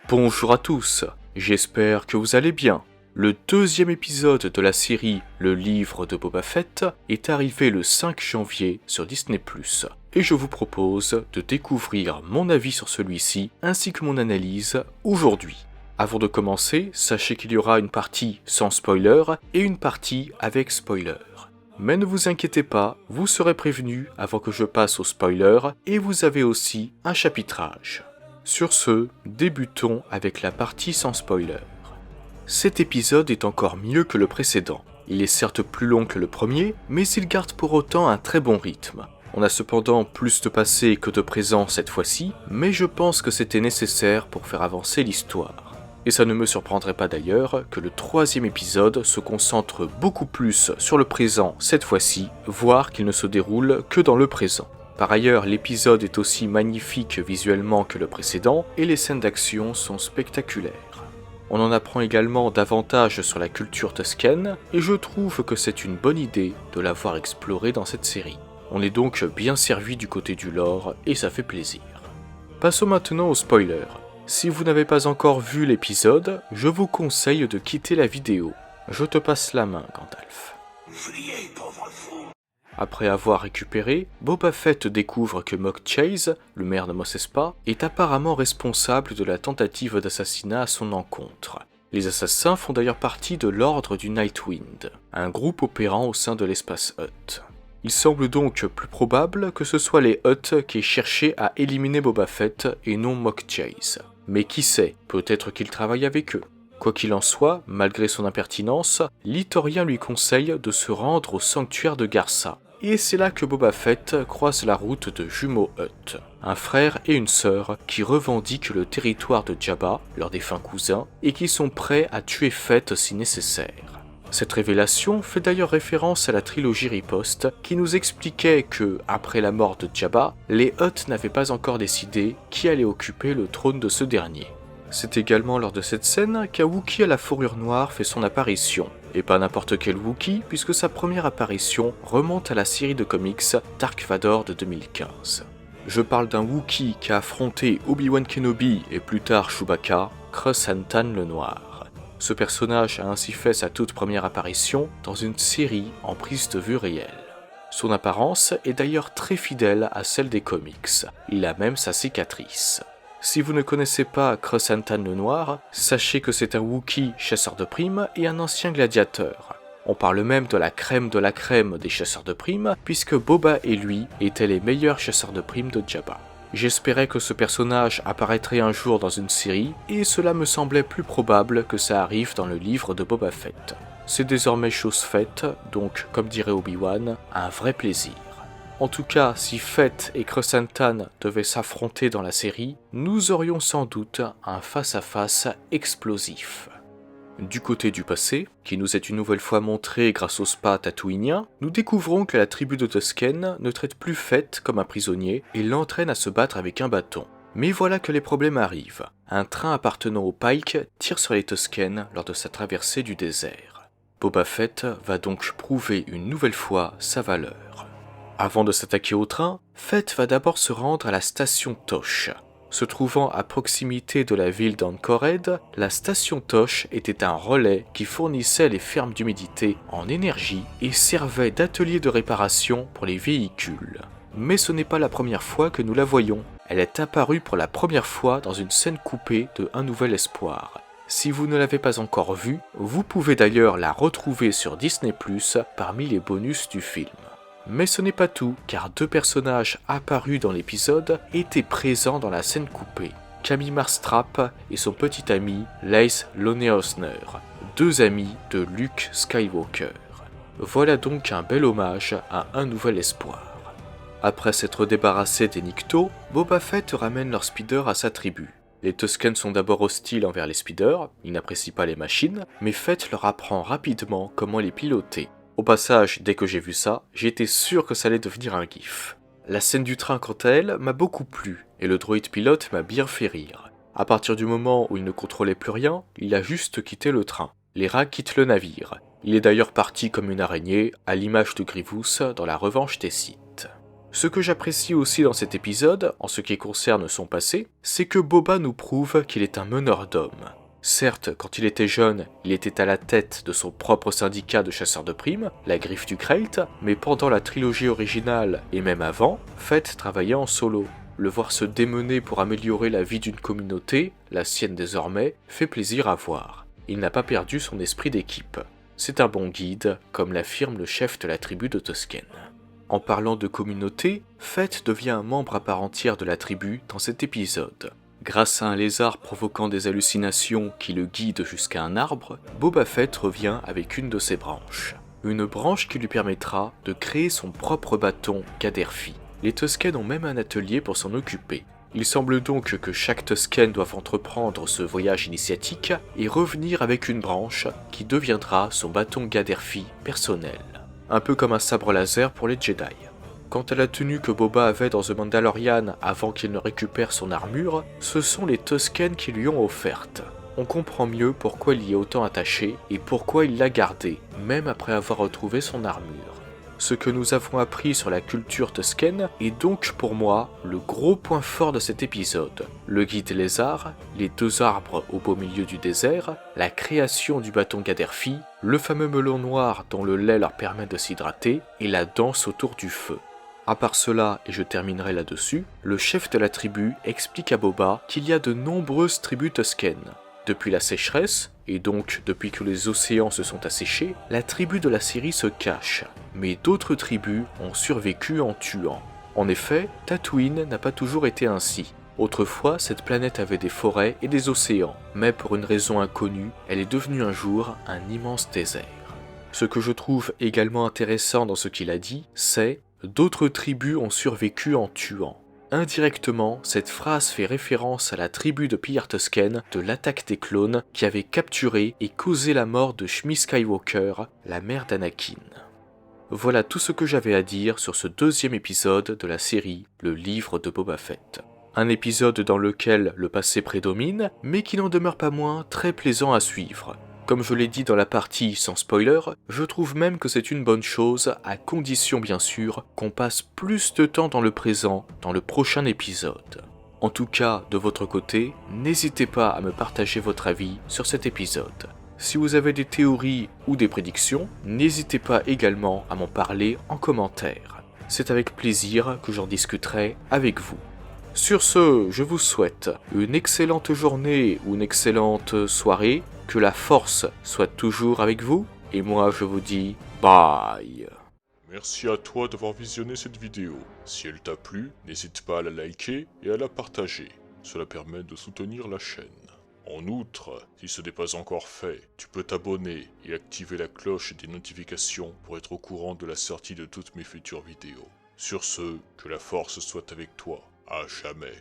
Bonjour à tous, j'espère que vous allez bien. Le deuxième épisode de la série Le livre de Boba Fett est arrivé le 5 janvier sur Disney+, et je vous propose de découvrir mon avis sur celui-ci ainsi que mon analyse aujourd'hui. Avant de commencer, sachez qu'il y aura une partie sans spoiler et une partie avec spoiler. Mais ne vous inquiétez pas, vous serez prévenus avant que je passe au spoiler et vous avez aussi un chapitrage. Sur ce, débutons avec la partie sans spoiler. Cet épisode est encore mieux que le précédent. Il est certes plus long que le premier, mais il garde pour autant un très bon rythme. On a cependant plus de passé que de présent cette fois-ci, mais je pense que c'était nécessaire pour faire avancer l'histoire. Et ça ne me surprendrait pas d'ailleurs que le troisième épisode se concentre beaucoup plus sur le présent cette fois-ci, voire qu'il ne se déroule que dans le présent. Par ailleurs, l'épisode est aussi magnifique visuellement que le précédent, et les scènes d'action sont spectaculaires. On en apprend également davantage sur la culture toscane, et je trouve que c'est une bonne idée de l'avoir explorée dans cette série. On est donc bien servi du côté du lore, et ça fait plaisir. Passons maintenant au spoiler. Si vous n'avez pas encore vu l'épisode, je vous conseille de quitter la vidéo. Je te passe la main, Gandalf. Après avoir récupéré, Boba Fett découvre que Mok Chase, le maire de Mos Espa, est apparemment responsable de la tentative d'assassinat à son encontre. Les assassins font d'ailleurs partie de l'ordre du Nightwind, un groupe opérant au sein de l'espace Hutt. Il semble donc plus probable que ce soit les Hutt qui aient cherché à éliminer Boba Fett et non Mok Chase. Mais qui sait, peut-être qu'il travaille avec eux. Quoi qu'il en soit, malgré son impertinence, l'Itorien lui conseille de se rendre au sanctuaire de Garsa. Et c'est là que Boba Fett croise la route de jumeaux Hutt, un frère et une sœur qui revendiquent le territoire de Jabba, leur défunt cousin, et qui sont prêts à tuer Fett si nécessaire. Cette révélation fait d'ailleurs référence à la trilogie Riposte qui nous expliquait que, après la mort de Jabba, les Hutt n'avaient pas encore décidé qui allait occuper le trône de ce dernier. C'est également lors de cette scène qu'un Wookiee à la fourrure noire fait son apparition, et pas n'importe quel Wookiee puisque sa première apparition remonte à la série de comics Dark Vador de 2015. Je parle d'un Wookiee qui a affronté Obi-Wan Kenobi et plus tard Chewbacca, Krrsantan le Noir. Ce personnage a ainsi fait sa toute première apparition dans une série en prise de vue réelle. Son apparence est d'ailleurs très fidèle à celle des comics, il a même sa cicatrice. Si vous ne connaissez pas Krrsantan le Noir, sachez que c'est un Wookiee chasseur de primes et un ancien gladiateur. On parle même de la crème des chasseurs de primes, puisque Boba et lui étaient les meilleurs chasseurs de primes de Jabba. J'espérais que ce personnage apparaîtrait un jour dans une série, et cela me semblait plus probable que ça arrive dans le livre de Boba Fett. C'est désormais chose faite, donc, comme dirait Obi-Wan, un vrai plaisir. En tout cas, si Fett et Krrsantan devaient s'affronter dans la série, nous aurions sans doute un face-à-face explosif. Du côté du passé, qui nous est une nouvelle fois montré grâce au spa tatooinien, nous découvrons que la tribu de Tusken ne traite plus Fett comme un prisonnier et l'entraîne à se battre avec un bâton. Mais voilà que les problèmes arrivent. Un train appartenant aux Pike tire sur les Tusken lors de sa traversée du désert. Boba Fett va donc prouver une nouvelle fois sa valeur. Avant de s'attaquer au train, Fett va d'abord se rendre à la station Tosh. Se trouvant à proximité de la ville d'Anchored, la station Tosh était un relais qui fournissait les fermes d'humidité en énergie et servait d'atelier de réparation pour les véhicules. Mais ce n'est pas la première fois que nous la voyons. Elle est apparue pour la première fois dans une scène coupée de Un Nouvel Espoir. Si vous ne l'avez pas encore vue, vous pouvez d'ailleurs la retrouver sur Disney+, parmi les bonus du film. Mais ce n'est pas tout, car deux personnages apparus dans l'épisode étaient présents dans la scène coupée. Camille Marstrap et son petit ami Lace Loneosner, deux amis de Luke Skywalker. Voilà donc un bel hommage à Un Nouvel Espoir. Après s'être débarrassé des Nikto, Boba Fett ramène leur speeder à sa tribu. Les Tusken sont d'abord hostiles envers les speeders, ils n'apprécient pas les machines, mais Fett leur apprend rapidement comment les piloter. Au passage, dès que j'ai vu ça, j'étais sûr que ça allait devenir un gif. La scène du train quant à elle m'a beaucoup plu, et le droïde pilote m'a bien fait rire. À partir du moment où il ne contrôlait plus rien, il a juste quitté le train. Les rats quittent le navire. Il est d'ailleurs parti comme une araignée, à l'image de Grievous dans La Revanche des Sith. Ce que j'apprécie aussi dans cet épisode, en ce qui concerne son passé, c'est que Boba nous prouve qu'il est un meneur d'hommes. Certes, quand il était jeune, il était à la tête de son propre syndicat de chasseurs de primes, la Griffe du Krayt, mais pendant la trilogie originale, et même avant, Fett travaillait en solo. Le voir se démener pour améliorer la vie d'une communauté, la sienne désormais, fait plaisir à voir. Il n'a pas perdu son esprit d'équipe. C'est un bon guide, comme l'affirme le chef de la tribu de Tusken. En parlant de communauté, Fett devient un membre à part entière de la tribu dans cet épisode. Grâce à un lézard provoquant des hallucinations qui le guide jusqu'à un arbre, Boba Fett revient avec une de ses branches. Une branche qui lui permettra de créer son propre bâton Gaderfi. Les Tusken ont même un atelier pour s'en occuper. Il semble donc que chaque Tusken doive entreprendre ce voyage initiatique et revenir avec une branche qui deviendra son bâton Gaderfi personnel. Un peu comme un sabre laser pour les Jedi. Quant à la tenue que Boba avait dans The Mandalorian avant qu'il ne récupère son armure, ce sont les Tusken qui lui ont offerte. On comprend mieux pourquoi il y est autant attaché et pourquoi il l'a gardée, même après avoir retrouvé son armure. Ce que nous avons appris sur la culture Tusken est donc pour moi le gros point fort de cet épisode. Le guide lézard, les 2 arbres au beau milieu du désert, la création du bâton Gaderfi, le fameux melon noir dont le lait leur permet de s'hydrater et la danse autour du feu. À part cela, et je terminerai là-dessus, le chef de la tribu explique à Boba qu'il y a de nombreuses tribus Tusken. Depuis la sécheresse, et donc depuis que les océans se sont asséchés, la tribu de la Syrie se cache, mais d'autres tribus ont survécu en tuant. En effet, Tatooine n'a pas toujours été ainsi. Autrefois, cette planète avait des forêts et des océans, mais pour une raison inconnue, elle est devenue un jour un immense désert. Ce que je trouve également intéressant dans ce qu'il a dit, c'est « d'autres tribus ont survécu en tuant ». Indirectement, cette phrase fait référence à la tribu de pillards Tusken de l'attaque des clones qui avait capturé et causé la mort de Shmi Skywalker, la mère d'Anakin. Voilà tout ce que j'avais à dire sur ce 2e épisode de la série Le Livre de Boba Fett. Un épisode dans lequel le passé prédomine, mais qui n'en demeure pas moins très plaisant à suivre. Comme je l'ai dit dans la partie sans spoiler, je trouve même que c'est une bonne chose, à condition bien sûr qu'on passe plus de temps dans le présent dans le prochain épisode. En tout cas, de votre côté, n'hésitez pas à me partager votre avis sur cet épisode. Si vous avez des théories ou des prédictions, n'hésitez pas également à m'en parler en commentaire. C'est avec plaisir que j'en discuterai avec vous. Sur ce, je vous souhaite une excellente journée ou une excellente soirée, que la force soit toujours avec vous, et moi je vous dis bye. Merci à toi d'avoir visionné cette vidéo. Si elle t'a plu, n'hésite pas à la liker et à la partager. Cela permet de soutenir la chaîne. En outre, si ce n'est pas encore fait, tu peux t'abonner et activer la cloche des notifications pour être au courant de la sortie de toutes mes futures vidéos. Sur ce, que la force soit avec toi, à jamais.